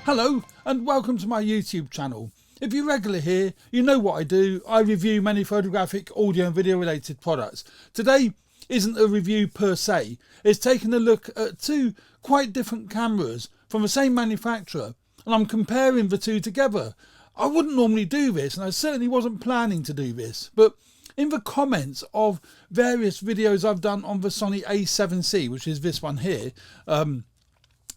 Hello and welcome to my YouTube channel. If you're regular here, you know what I do. I review many photographic, audio and video related products. Today isn't a review per se. It's taking a look at two quite different cameras from the same manufacturer, and I'm comparing the two together. I wouldn't normally do this, and I certainly wasn't planning to do this, but in the comments of various videos I've done on the Sony A7C, which is this one here,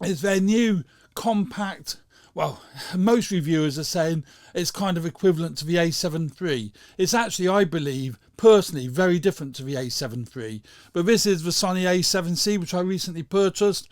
is their new compact, well, most reviewers are saying it's kind of equivalent to the A7 III. It's actually, I believe, personally, very different to the A7 III. But this is the Sony A7C, which I recently purchased.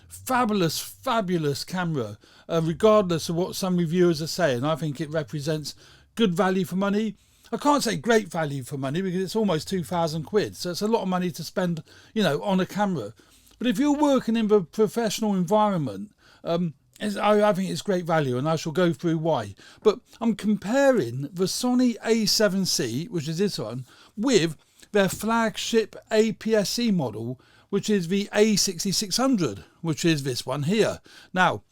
Fabulous camera. Regardless of what some reviewers are saying, I think it represents good value for money. I can't say great value for money because it's almost 2,000 quid. So it's a lot of money to spend, on a camera. But if you're working in the professional environment, I think it's great value, and I shall go through why. But I'm comparing the Sony A7C, which is this one, with their flagship APS-C model, which is the A6600, which is this one here. Now,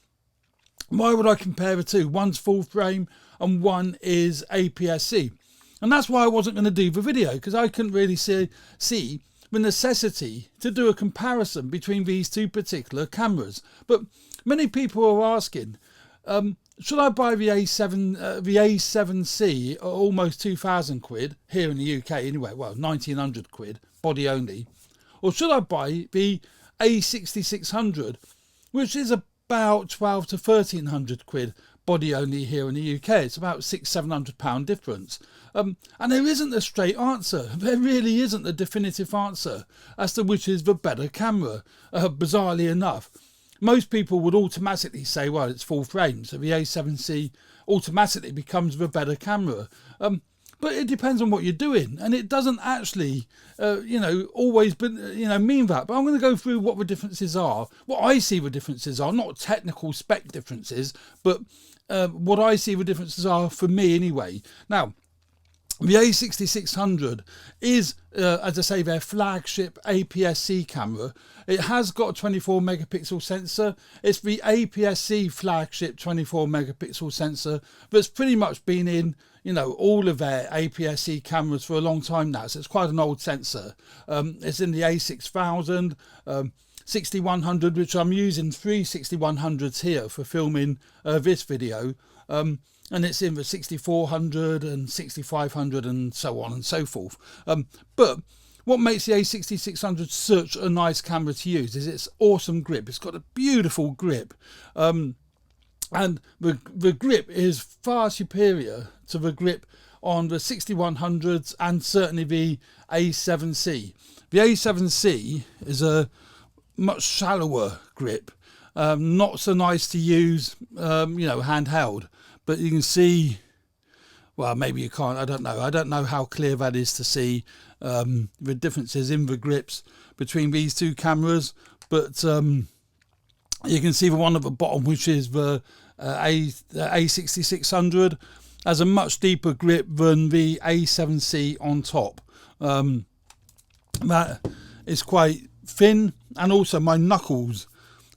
why would I compare the two? One's full frame and one is APS-C. And that's why I wasn't going to do the video, because I couldn't really see the necessity to do a comparison between these two particular cameras. But many people are asking, should I buy the A7C at almost 2,000 quid here in the UK anyway, well, 1,900 quid body only, or should I buy the A6600, which is about 12 to 1,300 quid body only here in the UK? It's about £600-700 difference. And there isn't a straight answer. There really isn't a definitive answer as to which is the better camera, bizarrely enough. Most people would automatically say, well, it's full frame, so the A7C automatically becomes the better camera. But it depends on what you're doing, and it doesn't actually, always mean that. But I'm going to go through what the differences are, what I see the differences are, not technical spec differences, but what I see the differences are for me anyway. Now, the A6600 is, as I say, their flagship APS-C camera. It has got a 24 megapixel sensor. It's the APS-C flagship 24 megapixel sensor that's pretty much been in, all of their APS-C cameras for a long time now. So it's quite an old sensor. It's in the A6000, 6100, which I'm using 3 6100s here for filming this video. And it's in the 6400 and 6500 and so on and so forth. But what makes the A6600 such a nice camera to use is its awesome grip. It's got a beautiful grip. And the grip is far superior to the grip on the 6100s and certainly the A7C. The A7C is a much shallower grip, not so nice to use, handheld. But you can see, well, maybe you can't, I don't know how clear that is to see the differences in the grips between these two cameras. But you can see the one at the bottom, which is the A6600, has a much deeper grip than the A7C on top. That is quite thin, and also my knuckles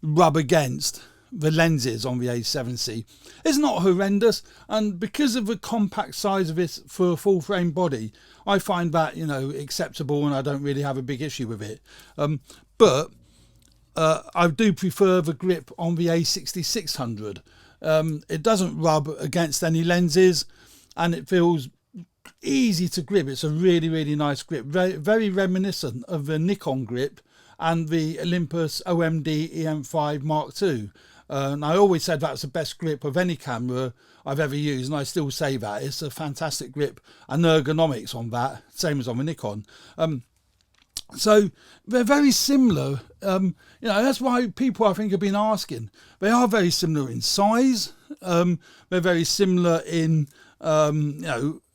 rub against the lenses on the A7C. It's not horrendous, and because of the compact size of this for a full frame body, I find that acceptable, and I don't really have a big issue with it. But I do prefer the grip on the A6600. It doesn't rub against any lenses, and it feels easy to grip. It's a really nice grip, very reminiscent of the Nikon grip and the Olympus OMD EM5 Mark II. And I always said that's the best grip of any camera I've ever used, and I still say that. It's a fantastic grip, and ergonomics on that, same as on the Nikon. So they're very similar. That's why people, I think, have been asking. They are very similar in size. They're very similar in,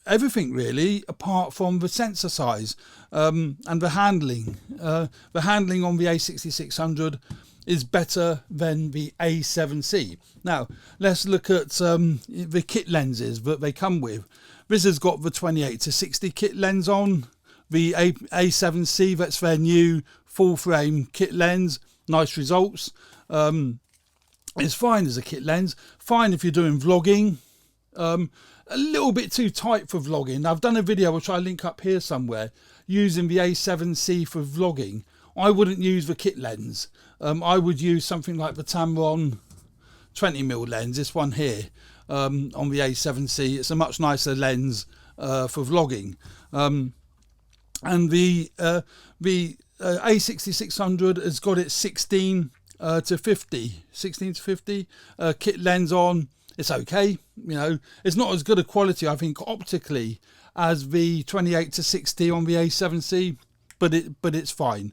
everything really, apart from the sensor size and the handling. The handling on the A6600 is better than the A7C. Now, let's look at the kit lenses that they come with. This has got the 28 to 60 kit lens on. The A7C, that's their new full frame kit lens. Nice results. It's fine as a kit lens, fine if you're doing vlogging. A little bit too tight for vlogging. I've done a video which I link up here somewhere using the A7C for vlogging. I wouldn't use the kit lens. I would use something like the Tamron 20mm lens, this one here, on the A7C. It's a much nicer lens for vlogging. And the A6600 has got its 16 to 50 kit lens on. It's okay, you know, it's not as good a quality, I think, optically as the 28 to 60 on the A7C, but it's fine.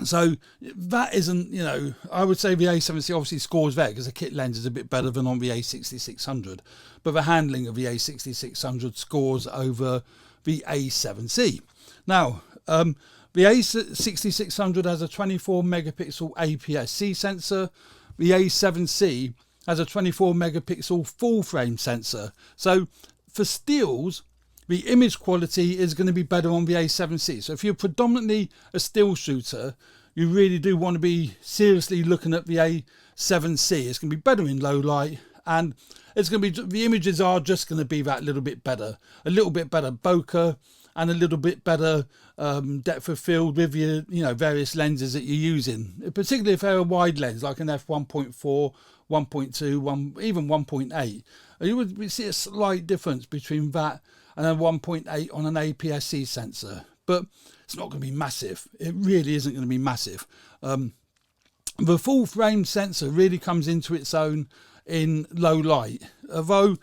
So that isn't, you know, I would say the A7C obviously scores there because the kit lens is a bit better than on the A6600, but the handling of the A6600 scores over the A7C. Now, the A6600 has a 24 megapixel APS-C sensor. The A7C has a 24 megapixel full frame sensor. So for stills, the image quality is going to be better on the A7C. So if you're predominantly a still shooter, you really do want to be seriously looking at the A7C. It's going to be better in low light, and it's going to be, the images are just going to be that little bit better bokeh, and a little bit better depth of field with your, you know, various lenses that you're using, particularly if they're a wide lens like an f1.4, 1.2, even 1.8. You would see a slight difference between that and a 1.8 on an APS-C sensor, but it's not going to be massive. It really isn't going to be massive. The full frame sensor really comes into its own in low light, although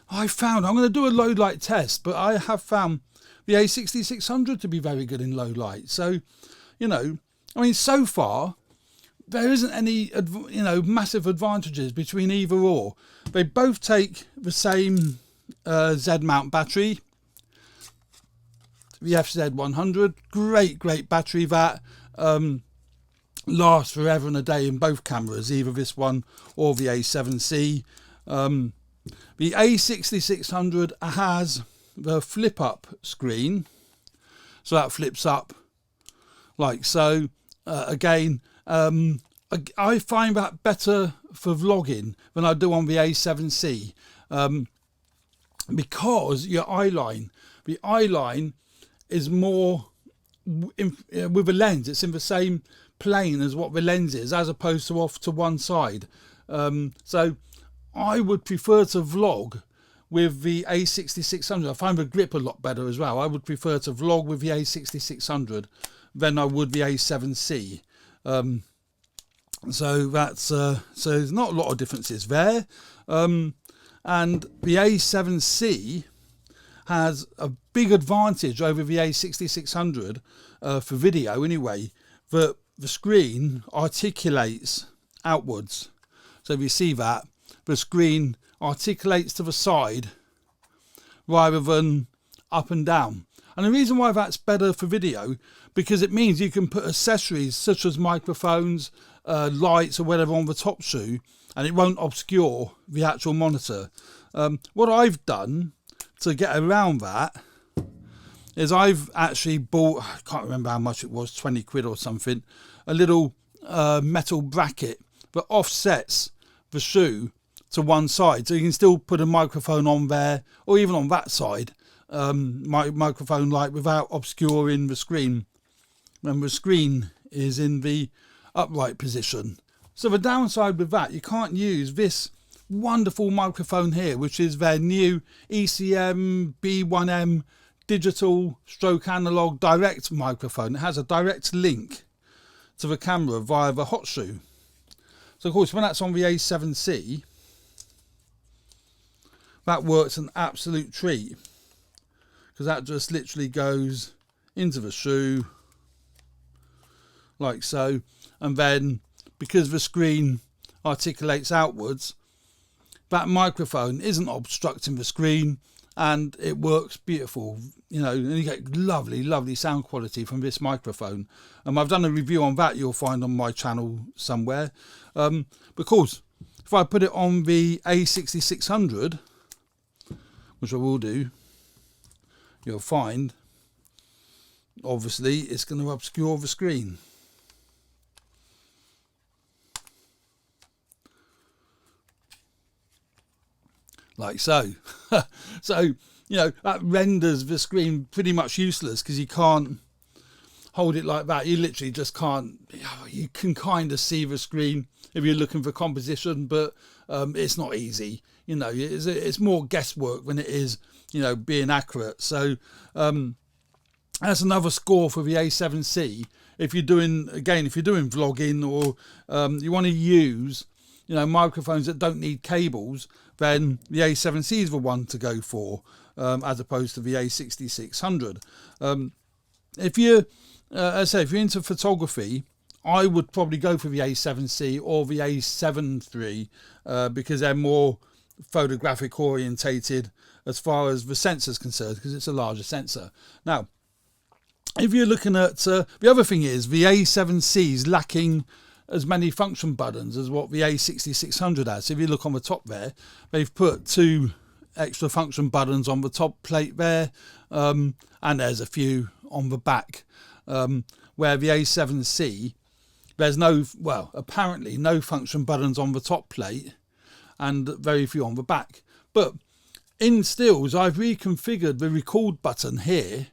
I'm going to do a low light test, but I have found the A6600 to be very good in low light. So, you know, I mean, so far there isn't any, you know, massive advantages between either or. They both take the same Z mount battery, the FZ100. Great battery that lasts forever and a day in both cameras, either this one or the A7C. The A6600 has the flip up screen, so that flips up like so. Again, I find that better for vlogging than I do on the A7C, because the eye line is more with a lens. It's in the same plane as what the lens is, as opposed to off to one side. So I would prefer to vlog with the A6600. I find the grip a lot better as well. I would prefer to vlog with the A6600 than I would the A7C. So that's so there's not a lot of differences there. And the A7C has a big advantage over the A6600 for video anyway, that the screen articulates outwards. So if you see that, the screen articulates to the side rather than up and down. And the reason why that's better for video, because it means you can put accessories such as microphones, lights or whatever on the top shoe, and it won't obscure the actual monitor. What I've done to get around that is I've actually bought, I can't remember how much it was, 20 quid or something, a little metal bracket that offsets the shoe to one side, so you can still put a microphone on there, or even on that side, microphone light, without obscuring the screen when the screen is in the upright position. So the downside with that, you can't use this wonderful microphone here, which is their new ECM B1M digital stroke analog direct microphone. It has a direct link to the camera via the hot shoe. So of course when that's on the A7C, that works an absolute treat, because that just literally goes into the shoe like so, and then because the screen articulates outwards, that microphone isn't obstructing the screen, and it works beautiful, you know, and you get lovely sound quality from this microphone. I've done a review on that, you'll find on my channel somewhere. Of course, if I put it on the A6600, which I will do, you'll find obviously it's going to obscure the screen. like so. So, you know, that renders the screen pretty much useless because you can't hold it like that. You literally just can't. You can kind of see the screen if you're looking for composition, but it's not easy. You know, it's more guesswork than it is, you know, being accurate. So that's another score for the A7C. If you're doing vlogging, or you want to use, you know, microphones that don't need cables, then the A7C is the one to go for, as opposed to the A6600. If you, as I say, if you're into photography, I would probably go for the A7C or the A7 III, because they're more photographic orientated as far as the sensor is concerned, because it's a larger sensor. Now, if you're looking at the other thing is the A7C is lacking as many function buttons as what the A6600 has. So if you look on the top there, they've put 2 extra function buttons on the top plate there, and there's a few on the back, where the A7C, there's no, well, apparently no function buttons on the top plate and very few on the back. But in stills, I've reconfigured the record button here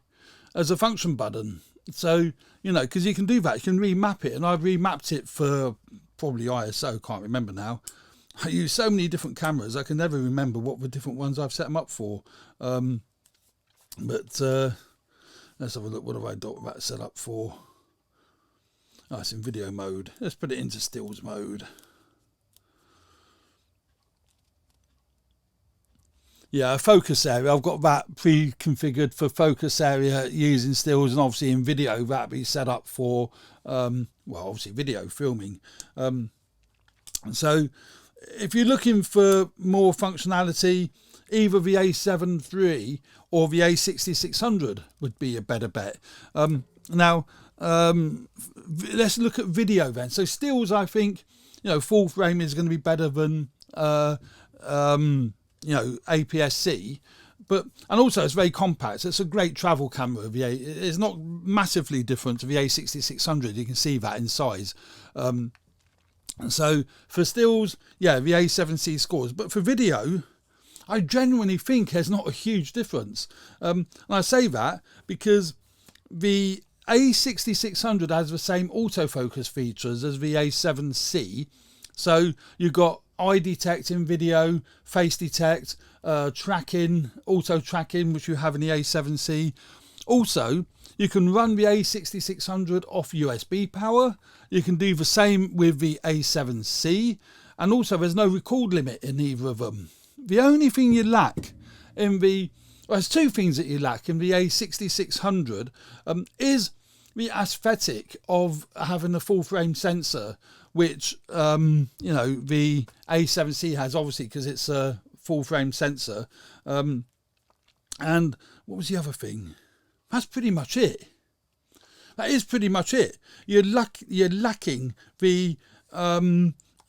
as a function button. So, you know, because you can do that, you can remap it, and I've remapped it for probably ISO, can't remember now. I use so many different cameras, I can never remember what the different ones I've set them up for. Let's have a look. What have I got that set up for? Oh, it's in video mode. Let's put it into stills mode. Yeah, focus area, I've got that pre-configured for focus area using stills, and obviously in video that'll be set up for, well, obviously video filming. So if you're looking for more functionality, either the A7 III or the A6600 would be a better bet. Now, let's look at video then. So stills, I think, you know, full frame is going to be better than you know, APS-C, and also it's very compact. It's a great travel camera. It's not massively different to the A6600. You can see that in size. So for stills, yeah, the A7C scores, but for video, I genuinely think there's not a huge difference. And I say that because the A6600 has the same autofocus features as the A7C. So you've got eye detect in video, face detect, tracking, auto tracking, which you have in the A7C. Also, you can run the A6600 off USB power. You can do the same with the A7C, and also there's no record limit in either of them. The only thing you lack in the, well, there's 2 things that you lack in the A6600 is the aesthetic of having a full frame sensor, which you know, the A7C has, obviously, because it's a full frame sensor. And what was the other thing? That's pretty much it. That is pretty much it. You're lacking the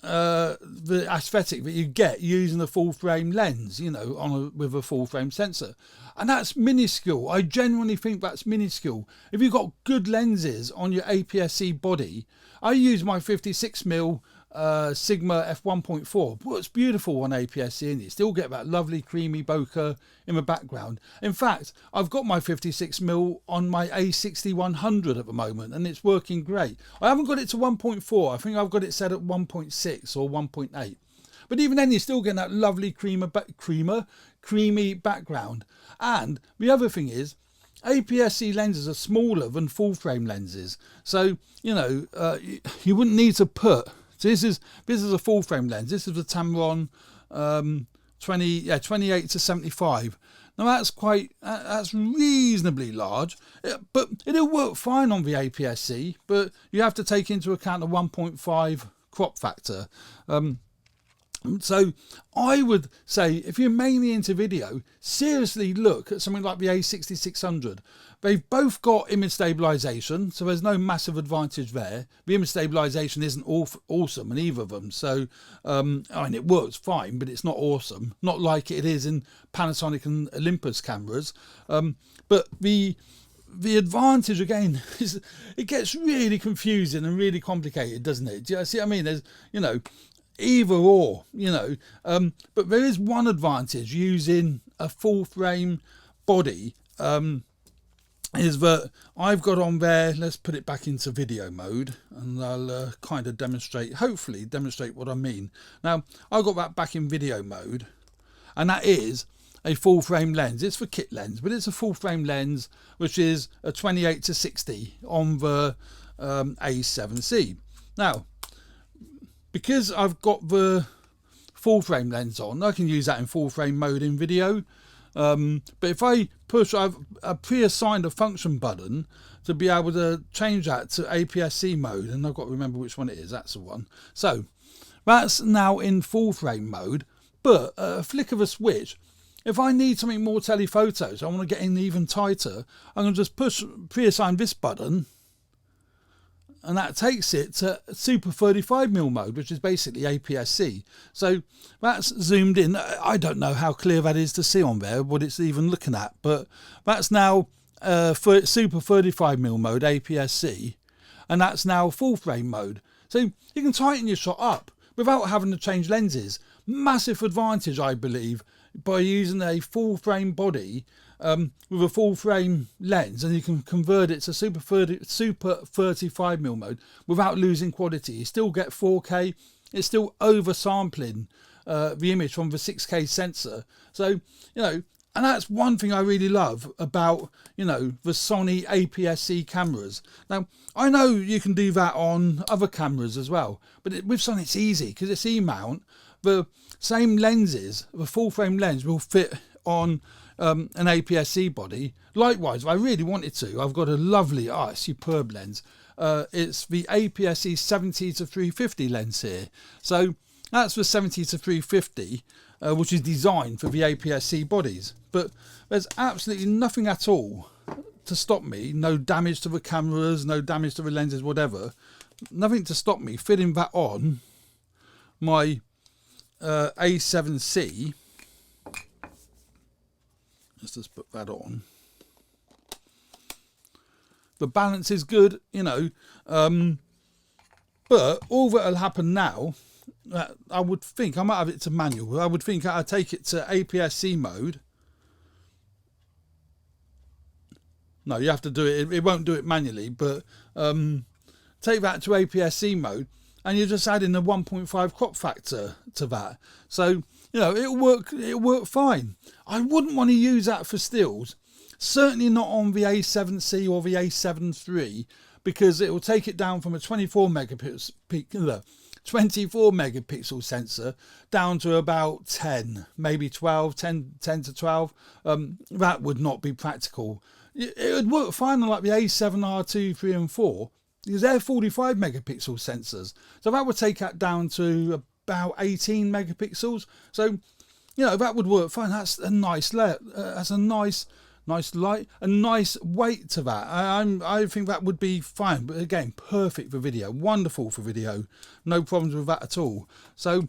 aesthetic that you get using a full frame lens, you know, with a full frame sensor, and that's minuscule. I genuinely think that's minuscule. If you've got good lenses on your APS-C body, I use my 56mm Sigma f1.4. Well, it's beautiful on APS-C, and you still get that lovely creamy bokeh in the background. In fact, I've got my 56mm on my A6100 at the moment, and it's working great. I haven't got it to 1.4. I think I've got it set at 1.6 or 1.8. But even then, you're still getting that lovely creamy background. And the other thing is, APS-C lenses are smaller than full frame lenses, so you know, you wouldn't need to put. So this is a full frame lens. This is the Tamron 28 to 75. Now that's reasonably large, but it'll work fine on the APS-C. But you have to take into account the 1.5 crop factor. So I would say, if you're mainly into video, seriously look at something like the A6600. They've both got image stabilization, so there's no massive advantage there. The image stabilization isn't awesome in either of them. So, I mean, it works fine, but it's not awesome. Not like it is in Panasonic and Olympus cameras. But the advantage, again, is it gets really confusing and really complicated, doesn't it? Do you see what I mean? There's, you know, either or, you know. But there is one advantage using a full frame body, is that I've got on there, let's put it back into video mode, and I'll kind of demonstrate, hopefully demonstrate what I mean. Now, I've got that back in video mode, and that is a full frame lens. It's for kit lens, but it's a full frame lens, which is a 28-60 on the A7C. Now, because I've got the full frame lens on, I can use that in full frame mode in video. But if I push, I've pre-assigned a function button to be able to change that to APS-C mode, and I've got to remember which one it is. That's the one. So that's now in full frame mode, but a flick of a switch, if I need something more telephotos, I want to get in even tighter, I'm going to just push pre-assign this button, and that takes it to super 35mm mode, which is basically APS-C. So that's zoomed in. I don't know how clear that is to see on there, what it's even looking at, but that's now super 35mm mode APS-C, and that's now full frame mode. So you can tighten your shot up without having to change lenses. Massive advantage, I believe, by using a full frame body with a full frame lens, and you can convert it to super 35mm mode without losing quality. You still get 4K. It's still oversampling the image from the 6K sensor. So, you know, and that's one thing I really love about, you know, the Sony APS-C cameras. Now, I know you can do that on other cameras as well, but with Sony it's easy because it's E-mount. The same lenses, the full frame lens will fit on an APS-C body. Likewise, if I really wanted to, I've got a lovely, superb lens. It's the APS-C 70-350 lens here. So that's the 70-350, which is designed for the APS-C bodies. But there's absolutely nothing at all to stop me, no damage to the cameras, no damage to the lenses, whatever. Nothing to stop me fitting that on my A7C. Let's just put that on. The balance is good, you know, but all that'll happen now, I would think, I might have it to manual, I would think I'd take it to APS-C mode. No, you have to do it, it won't do it manually, but take that to APS-C mode, and you're just adding a 1.5 crop factor to that. So, you know, it'll work fine. I wouldn't want to use that for stills, certainly not on the A7C or the A7 III, because it will take it down from a 24 megapixel sensor down to about 10, maybe 12, 10 to 12. That would not be practical. It would work fine on like the A7R2, 3 and 4, because they're 45 megapixel sensors. So that would take that down to about 18 megapixels. So, you know, that would work fine. That's a nice that's a nice light, a nice weight to that. I think that would be fine. But again, perfect for video, wonderful for video, no problems with that at all. So,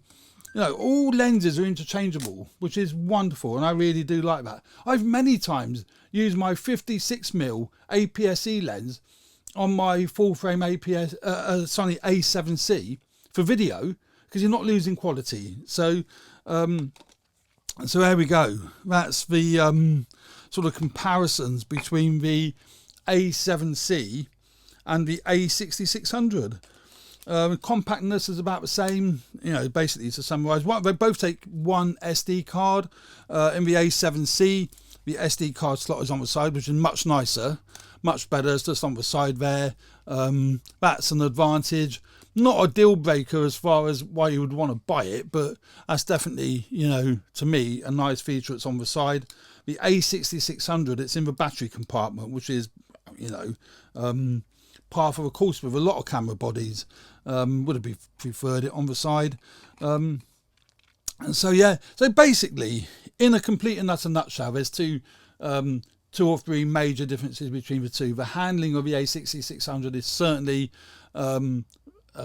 you know, all lenses are interchangeable, which is wonderful, and I really do like that. I've many times used my 56mm APS-C lens on my full frame Sony A7C for video, because you're not losing quality. So so there we go. That's the sort of comparisons between the A7C and the A6600. Compactness is about the same, you know, basically, to summarise. They both take one SD card. In the A7C, the SD card slot is on the side, which is much nicer, much better. It's just on the side there. That's an advantage. Not a deal breaker as far as why you would want to buy it, but that's definitely, you know, to me, a nice feature. It's on the side. The A6600, it's in the battery compartment, which is, you know, par for the course with a lot of camera bodies. Would have preferred it on the side. And so, yeah, so basically, in a complete and utter nutshell, there's two or three major differences between the two. The handling of the A6600 is certainly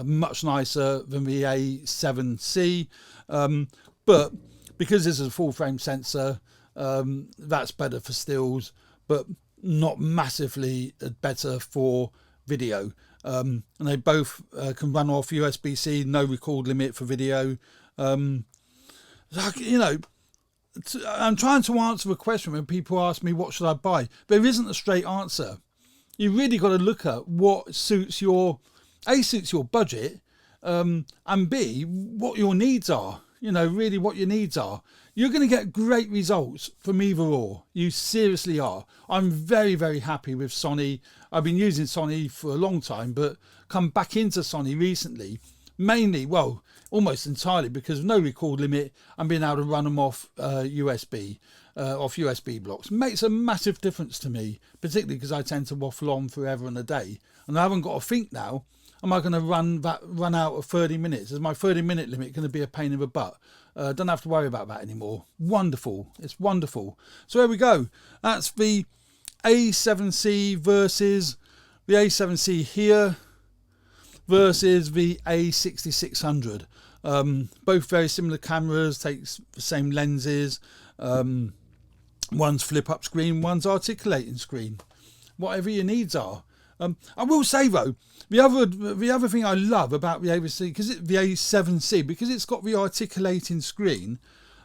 much nicer than the A7C, but because this is a full frame sensor, that's better for stills, but not massively better for video. and they both can run off USB-C, no record limit for video. You know, I'm trying to answer a question when people ask me what should I buy. There isn't a straight answer. You really got to look at what suits your budget, and B, what your needs are. You know, really what your needs are. You're going to get great results from either or. You seriously are. I'm very, very happy with Sony. I've been using Sony for a long time, but come back into Sony recently. Mainly, well, almost entirely because of no record limit and being able to run them off USB blocks. Makes a massive difference to me, particularly because I tend to waffle on forever and a day. And I haven't got to think now, am I going to run out of 30 minutes? Is my 30-minute limit going to be a pain in the butt? Don't have to worry about that anymore. Wonderful. It's wonderful. So there we go. That's the A7C versus the A7C here versus the A6600. Both very similar cameras, takes the same lenses. One's flip up screen, one's articulating screen. Whatever your needs are. I will say though, the other thing I love about the A7C, because it's got the articulating screen,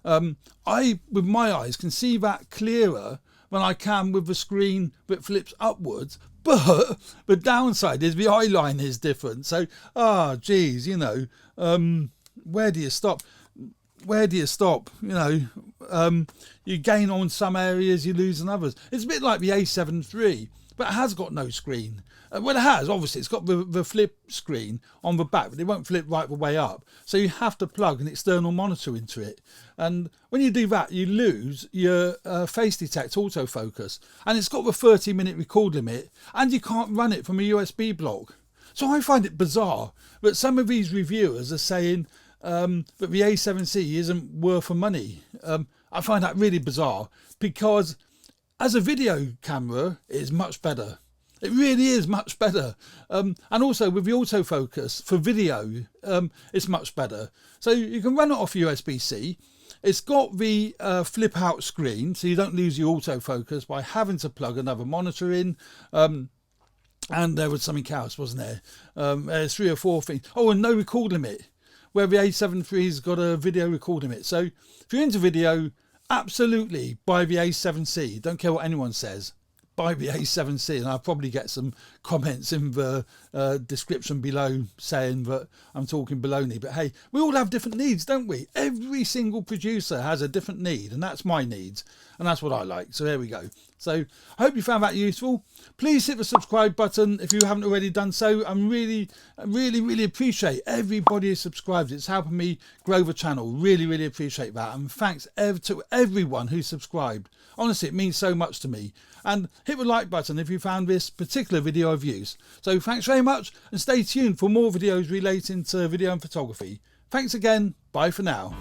I with my eyes can see that clearer than I can with the screen that flips upwards. But the downside is the eye line is different. So, geez, you know, where do you stop? Where do you stop? You know, you gain on some areas, you lose on others. It's a bit like the A7 III, but it has got no screen. Well, it has, obviously. It's got the flip screen on the back, but it won't flip right the way up. So you have to plug an external monitor into it. And when you do that, you lose your face detect autofocus. And it's got the 30-minute record limit, and you can't run it from a USB block. So I find it bizarre that some of these reviewers are saying that the A7C isn't worth the money. I find that really bizarre, because as a video camera, it is much better. It really is much better. And also with the autofocus for video, it's much better. So you can run it off USB-C. It's got the flip out screen, so you don't lose your autofocus by having to plug another monitor in. And there was something else, wasn't there? There's 3 or 4 things. Oh, and no record limit, where the A7 III's got a video record limit. So if you're into video, absolutely buy the A7C. Don't care what anyone says. Buy the A7C, and I'll probably get some comments in the description below saying that I'm talking baloney. But hey, we all have different needs, don't we? Every single producer has a different need, and that's my needs, and that's what I like. So there we go. So I hope you found that useful. Please hit the subscribe button if you haven't already done so. I'm really appreciate everybody who subscribes. It's helping me grow the channel. Really appreciate that. And thanks to everyone who subscribed. Honestly, it means so much to me. And hit the like button if you found this particular video of use. So thanks very much, and stay tuned for more videos relating to video and photography. Thanks again. Bye for now.